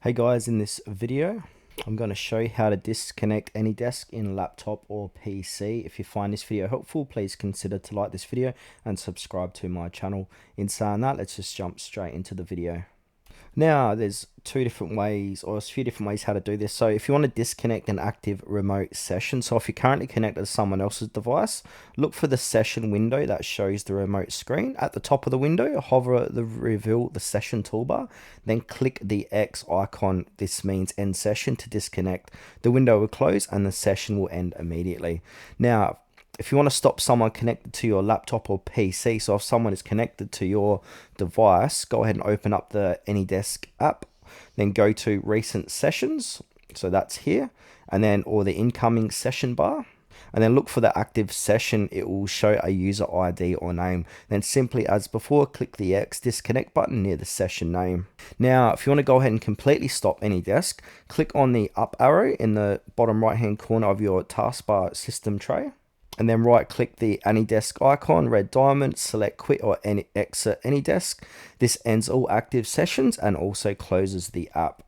Hey guys, in this video, I'm going to show you how to disconnect Anydesk in laptop or PC. If you find this video helpful, please consider to like this video and subscribe to my channel. In saying that, let's just jump straight into the video. Now, there's two different ways, or a few different ways how to do this. So if you want to disconnect an active remote session, so if you're currently connected to someone else's device, look for the session window that shows the remote screen. At the top of the window, hover the reveal the session toolbar, then click the X icon. This means end session to disconnect. The window will close and the session will end immediately. Now, if you want to stop someone connected to your laptop or PC, so if someone is connected to your device, go ahead and open up the Anydesk app, then go to recent sessions, so that's here, and then or the incoming session bar, and then look for the active session. It will show a user ID or name. Then simply as before, click the X disconnect button near the session name. Now, if you want to go ahead and completely stop Anydesk, click on the up arrow in the bottom right hand corner of your taskbar system tray, and then right click the Anydesk icon, red diamond, select quit or exit Anydesk. This ends all active sessions and also closes the app.